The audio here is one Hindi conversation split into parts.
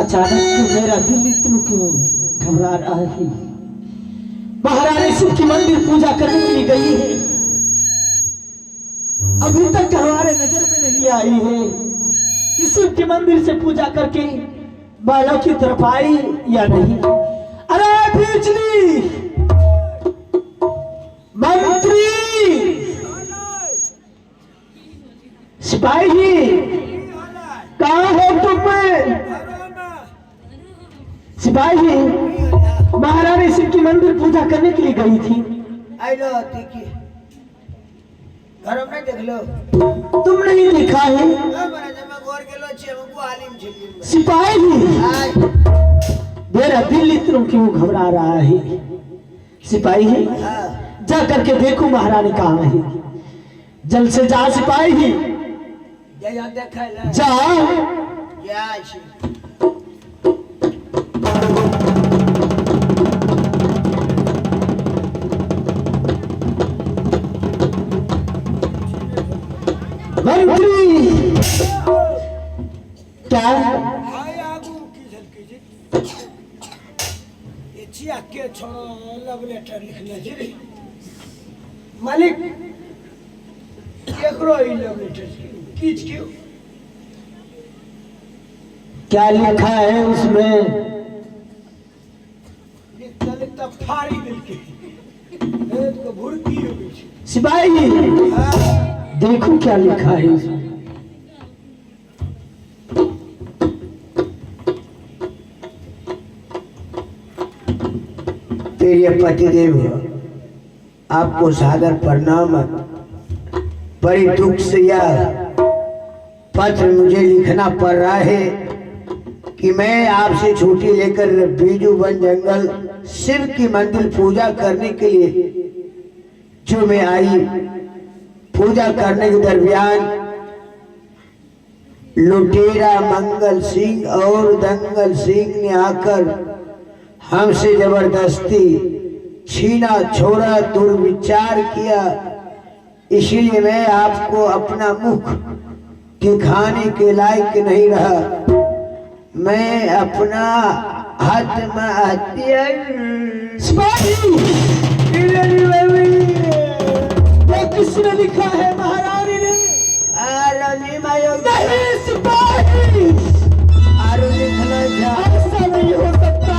अचानक मेरा दिल इतना क्यों घबरा रहा है। महारानी शिव की मंदिर पूजा करने के लिए गई है, अभी तक हमारे नजर में नहीं आई है कि शिव के मंदिर से पूजा करके बालों की तरफ आई या नहीं। अरे बिजली मंत्री, सिपाही कहाँ हो तुम? सिपाही, महारानी शिव की मंदिर पूजा करने के लिए गई थी। घर में देख लो, तुम नहीं लिखा है। सिपाही, मेरा दिल इतना क्यों घबरा रहा है। सिपाही, जा करके देखो महारानी कहाँ है। जल्द से जा सिपाही, जा। मंत्री क्या के छोड़ो, लव लेटर लिखना जी मालिक। केकरो ही लव लेटर कीच क्यों? क्या लिखा है उसमें? लिखता लिखता फाड़ी मिलके तो भुड़की हो गई। सिपाही, देखो क्या लिखा है उसमें। प्रिय पतिदेव, आपको सादर प्रणाम। बड़ी दुख से यह पत्र मुझे लिखना पड़ रहा है कि मैं आपसे छुट्टी लेकर बीजू वन जंगल शिव की मंदिर पूजा करने के लिए जो मैं आई, पूजा करने के दरमियान लुटेरा मंगल सिंह और दंगल सिंह ने आकर हमसे जबरदस्ती छीना छोड़ा, दुर्विचार किया। इसीलिए मैं आपको अपना मुख दिखाने के लायक नहीं रहा। मैं अपना आत्महत्या किसने लिखा है? महारानी ने। नहीं सिपाही, आरु लिख लो जा। ऐसा नहीं हो सकता।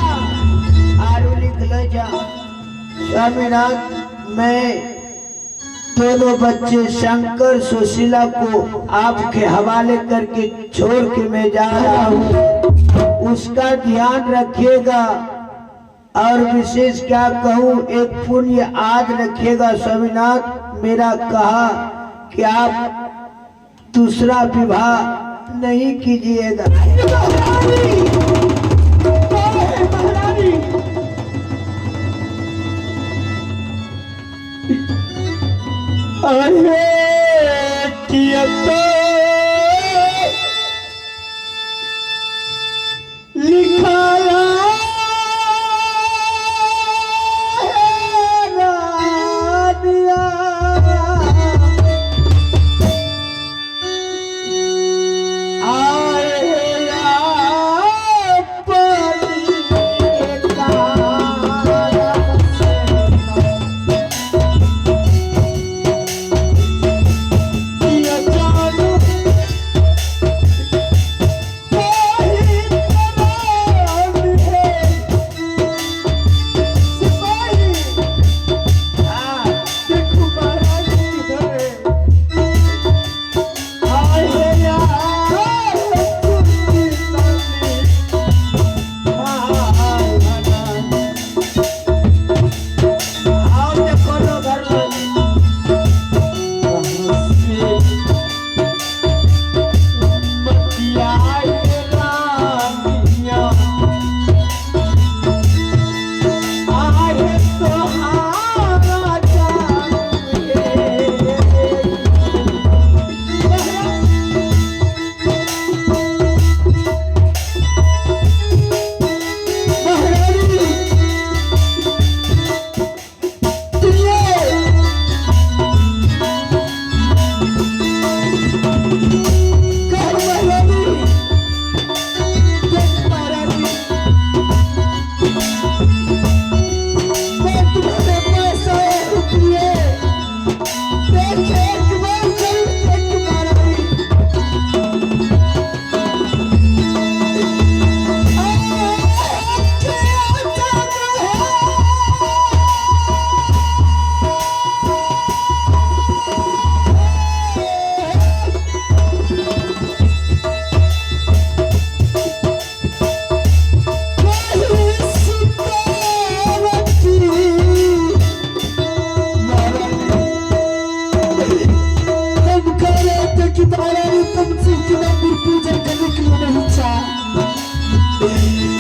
आरु लिख लो जा। स्वामीनाथ, मैं दोनों बच्चे शंकर सुशीला को आपके हवाले करके छोड़ के मैं जा रहा हूँ, उसका ध्यान रखिएगा। और विशेष क्या कहूँ, एक पुण्य याद रखिएगा। स्वामीनाथ, मेरा कहा कि आप दूसरा विवाह नहीं कीजिएगा। अरे किया तो लिखाया है रानिया, आए यार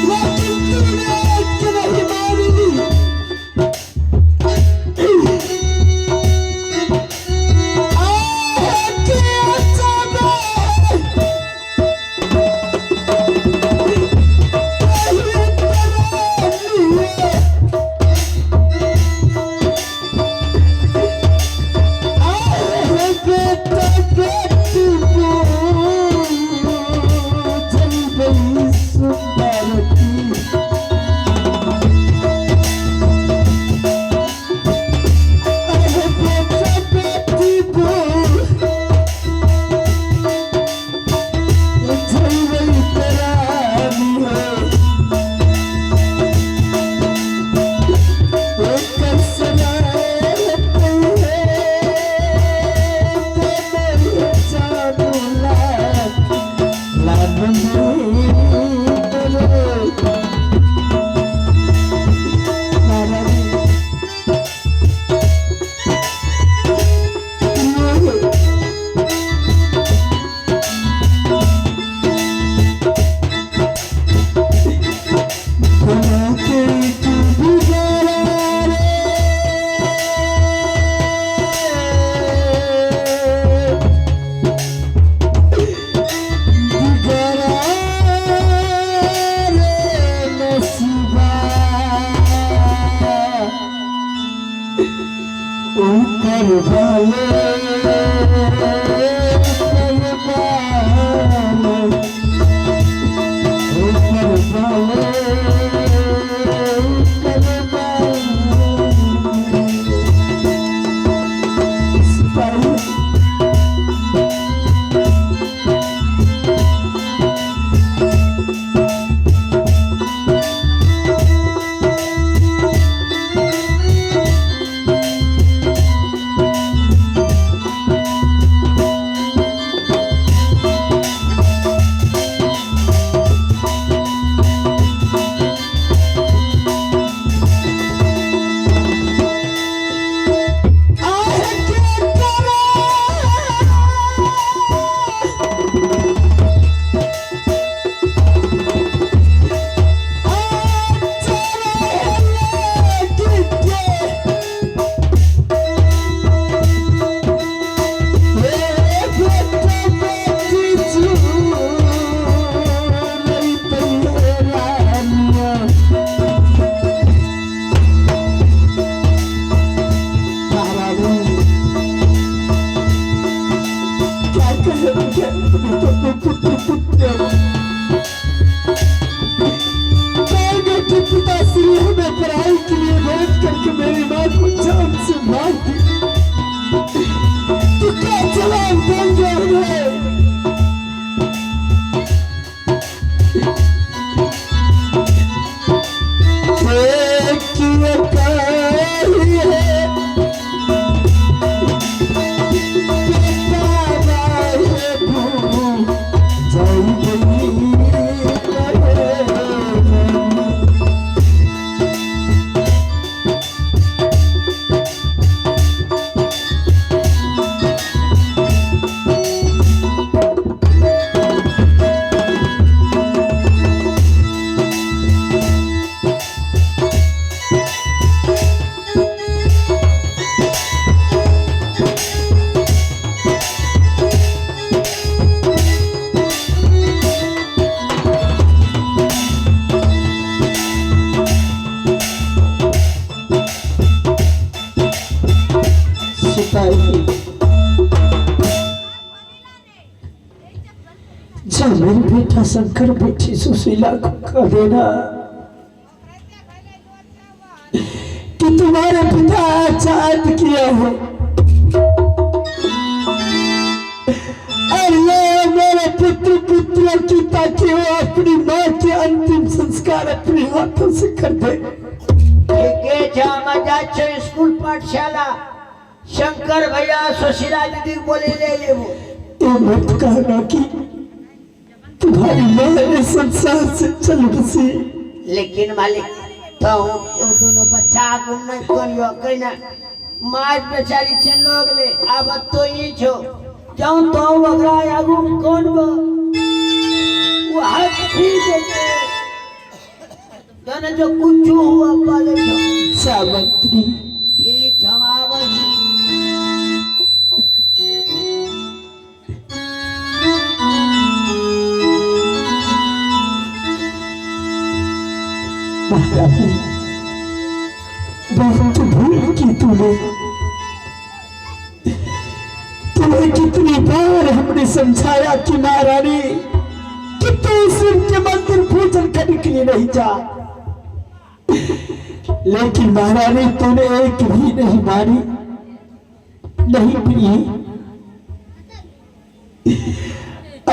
लेकिन तूने एक नहीं मानी। जब मेरे बेटा शंकर बेटी सुशीला को कह देना कि तुम्हारे पिता आजाद किया हो, और ये मेरे पुत्र पुत्रों की, ताकि वो अपनी माँ के अंतिम संस्कार अपने हाथों से कर दे। स्कूल पाठशाला शंकर भैया सुशीला दीदी बोले ले वो ये मत कहना कि तुम्हारी माँ इस संसार से चल बसी। लेकिन मालिक तो दोनों बच्चा गुम नहीं करियो कहना माँ बेचारी चलो गले अब तो ही छो जाऊं तो वगरा आगू कौन बो वो हाथ ठीक है जाने जो कुछ हुआ पाले जो सामंत्री ठीक जवाब महारानी बहुत भूल की तूने तुम्हें कितनी बार हमने समझाया कि महारानी कि तू शिव के मंदिर पूजन करने के लिए नहीं जा, लेकिन महारानी तूने एक भी नहीं मानी, नहीं प्रिय।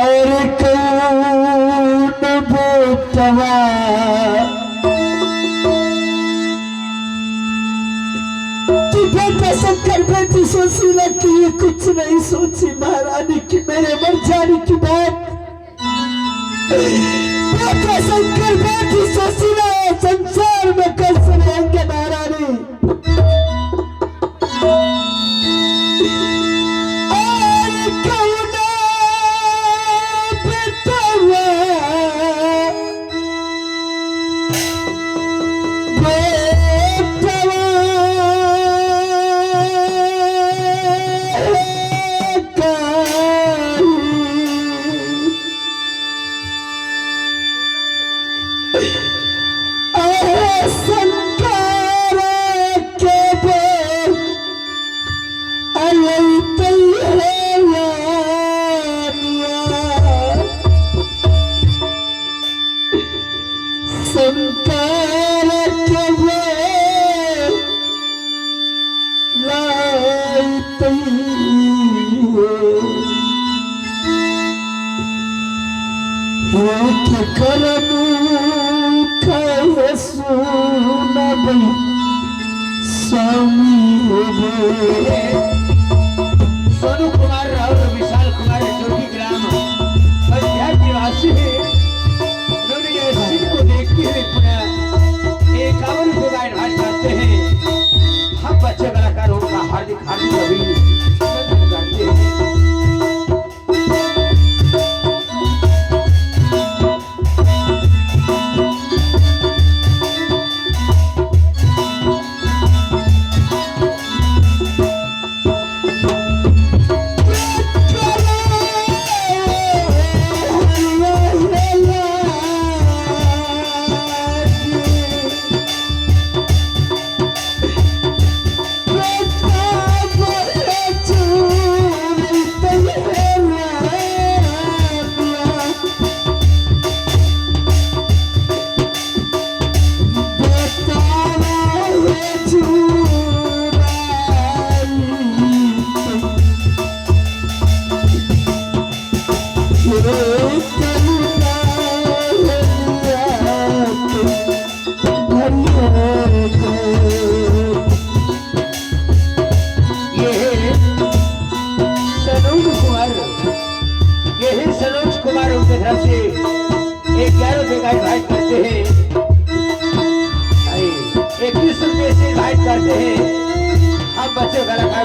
और कौन बेटवा शंकर बेटी सुशीला के लिए कुछ नहीं सोची महारानी की मेरे मर जाने की बात। बेटा शंकर बेटी सुशीला संसार में कैसे रहेंगे महारानी? और कौन बेटवा सोनू कुमार राव और विशाल कुमार जोगी ग्राम अध्याय निवासी है। उन्होंने ये सिंह को देखते हुए अपना 51 रुपये का एडवांस करते हैं। हम बच्चे कलाकारों का हार्दिक हार्दिक अभिनंदन करते हैं।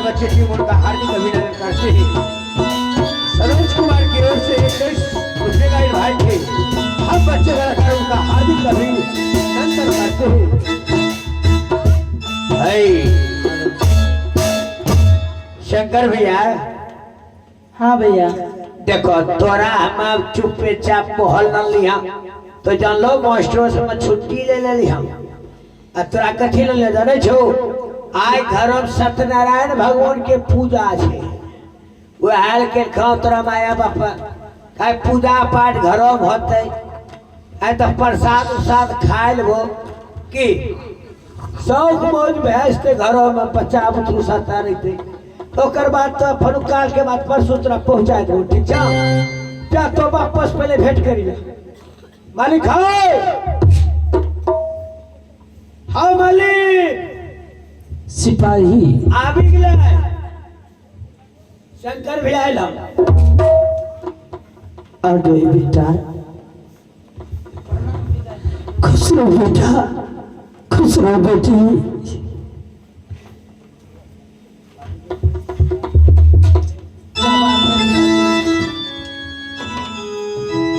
बच्चे टीम उनका हार्दिक अभिनंदन करते हैं। सरोज कुमार की ओर से 21 रुपये का इनवाइट है। हम बच्चे कलाकार उनका हार्दिक अभिनंदन करते हैं। शंकर भैया, हाँ भैया, देखो तोरा हम चुपे चाप पहल न लिया तो जान लो मास्टरों से मैं छुट्टी ले लिया। तोरा कथी ले जाने छो आय घर में सत्यनारायण भगवान के पूजा है। वो हाल के खाओ तोरा माया बापा का पूजा पाठ घर में होते है तो प्रसाद उसाद खाए लो कि शौक मौज भेजते घरों में बच्चा बुतरू सता रहते। तो बाद तो फनुकाल के बाद परसों तोरा पहुंचा दो। ठीक है क्या तो वापस पहले भेंट करी मालिक। हाँ मालिक सिपाही आबि गेलै। शंकर भी आयल। और जो बेटा खुश रहो बेटा, खुश रहो बेटी।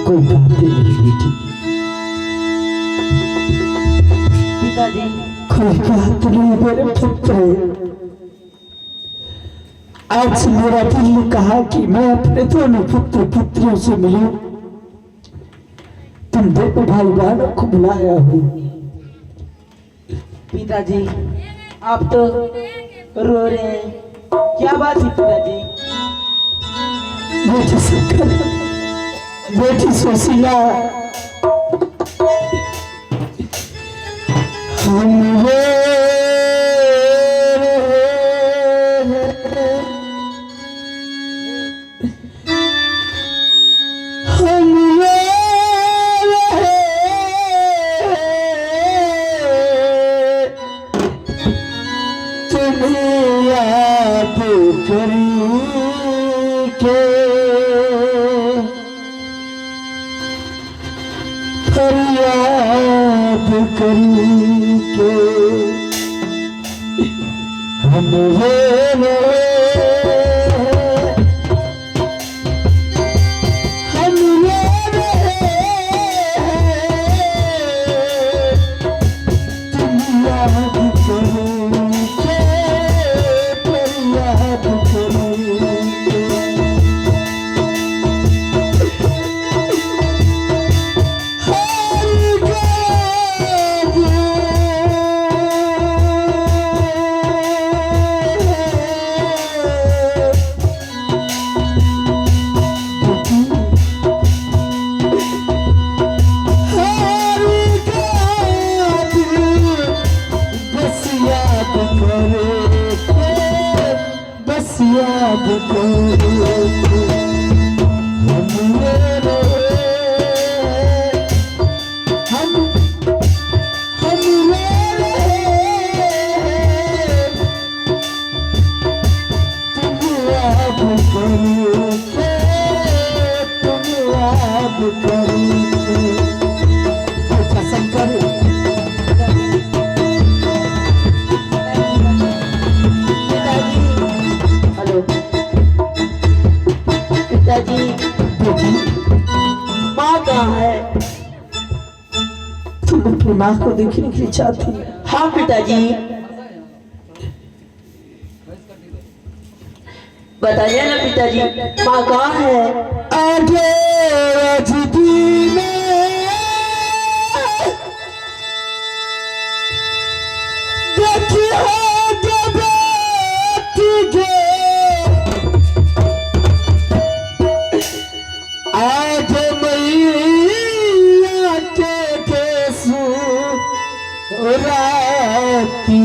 कोई बात नहीं बेटी, पिताजी कोई बात नहीं मेरे पुत्र। आज मेरा दिल ने कहा कि मैं अपने दोनों पुत्र पुत्रियों से मिलूं। तुम दोनों भाई बहनों को बुलाया हूँ। पिताजी आप तो रो रहे हैं, क्या बात है पिताजी? बेटी शंकर, बेटी सुशीला, हम रो फरियाद करके हम तुम याद करोगे, फरियाद करोगे। याद करो अपनी माँ को देखने के लिए चाहती है। हाँ पिताजी बताइए ना पिताजी, माँ कहाँ है? आगे राजदी में देखिए जब तुझे आज मैया के केसू राती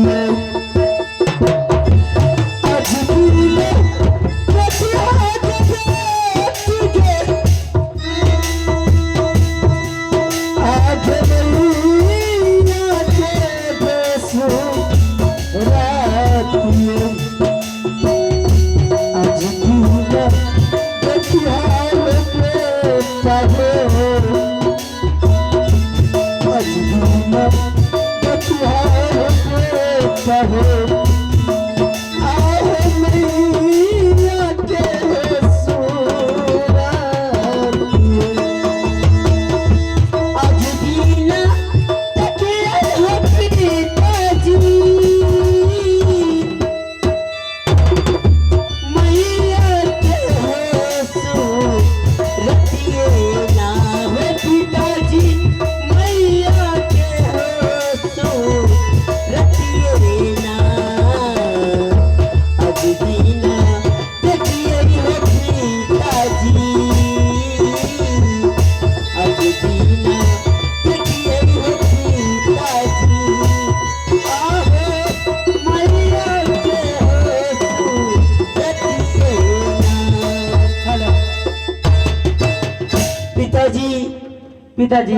पिताजी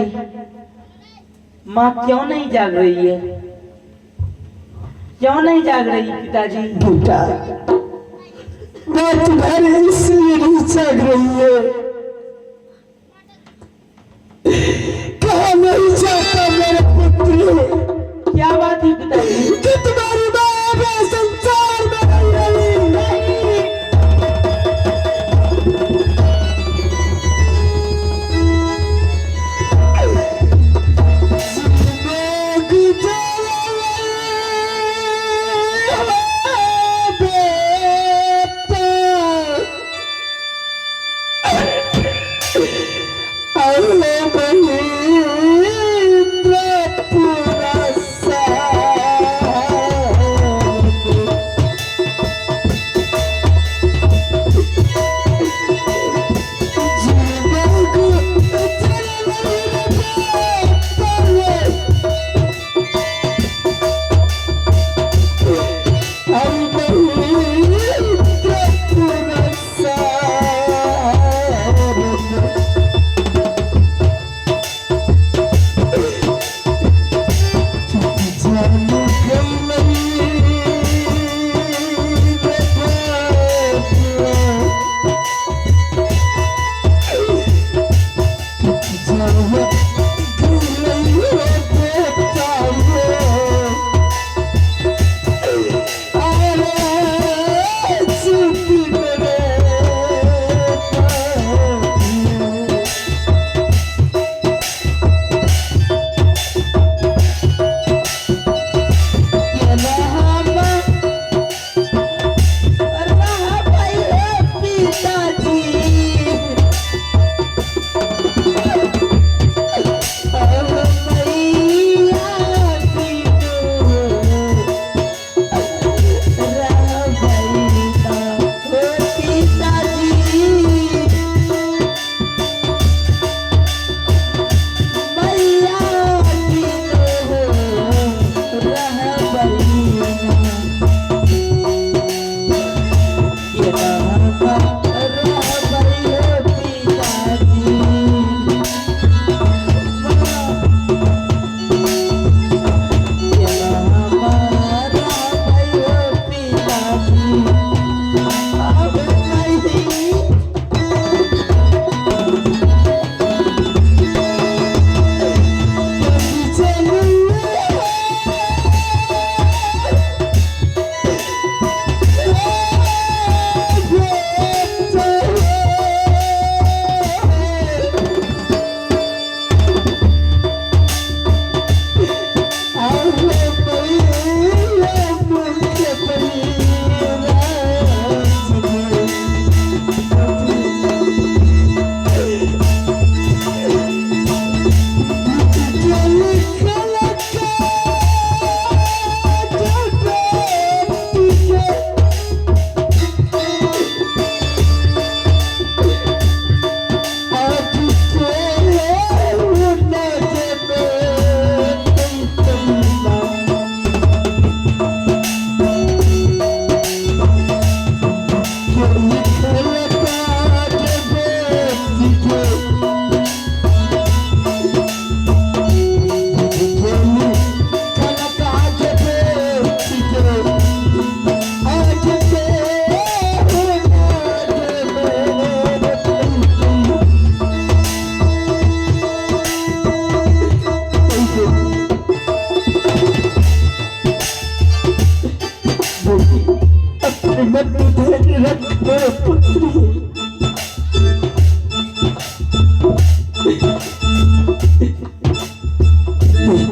माँ क्यों नहीं जाग रही है? क्यों नहीं जाग रही पिताजी? बेटा मैं तुम्हारे इसलिए नहीं जाग रही है, कहा नहीं चाहता मेरे पुत्र। क्या बात है पिताजी? कि तुम्हारी माँ मैं संसार में नहीं रही। लोग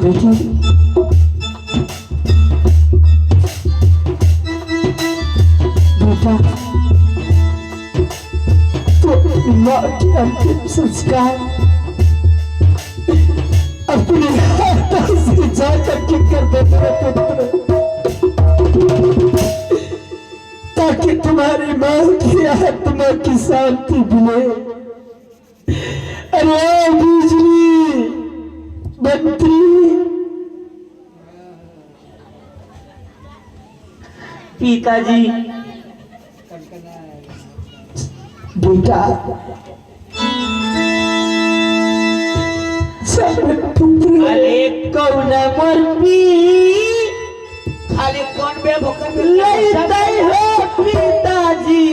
बेटी बेटा तो अपनी माँ के अंतिम संस्कार अपने हाथों से जाकर के कर दे मेरे पुत्र, ताकि तुम्हारी माँ की आत्मा की शांति मिले। अरे बिजली बंटी पिताजी बेटा पुत्र अरे कौन मरबी खाली कौन बे भोकन लेते हो पिताजी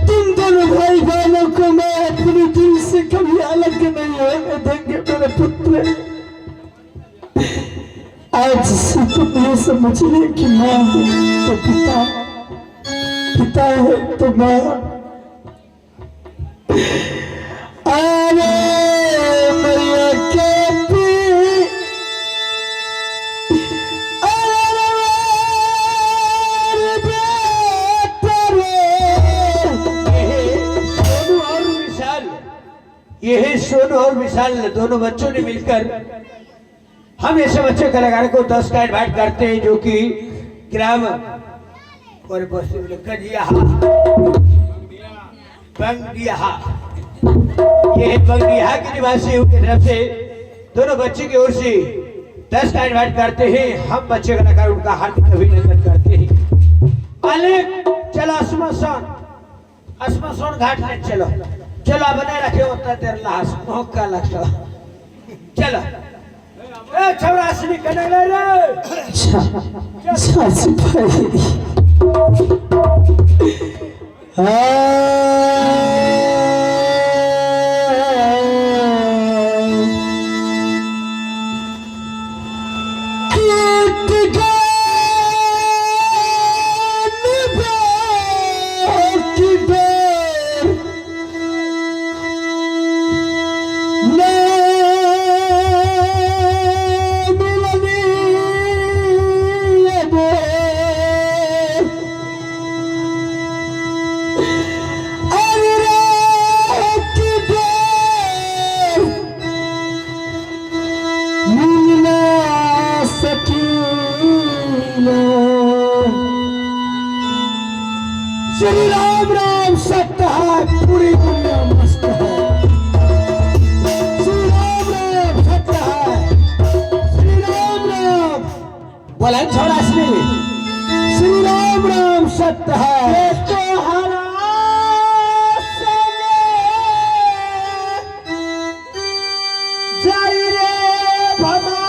तुम दोनों भाई बहनों को मैं अपने दिल से कभी अलग नहीं होने देंगे मेरे पुत्र। आज से तुम ये समझ ले कि माँ है तो पिता, पिता है तो माँ। अरे मैया के यही सोनू और विशाल दोनों बच्चों ने मिलकर हम ऐसे बच्चे कलाकार को 10 का इनवाइट करते हैं जो कि ग्राम और बंगडिया ये बंगडिया के निवासी की तरफ से दोनों बच्चे की ओर से 10 का इनवाइट करते हैं। हम बच्चे कलाकार उनका हार्दिक अभिनंदन करते हैं। मालिक चलो स्मशान घाट में चलो चलो बने रखे उतना देर लाश मौका लगता चलो ए छौरासनी कने ले रे सासी भाई श्री राम राम सत्य है, पूरी दुनिया मस्त है। श्री राम राम सत्य है, श्री राम राम बोला छोड़ा श्री राम राम सत्य है। तो हरा जय रे भगवान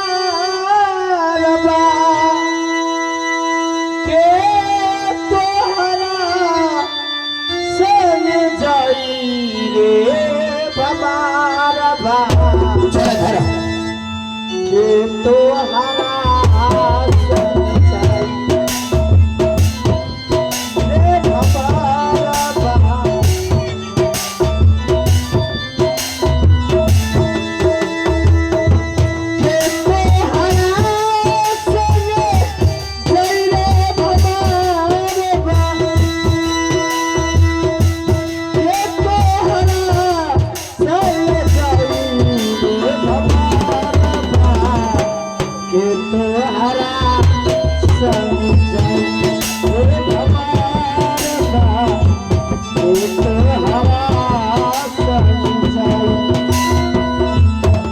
के के तो हरा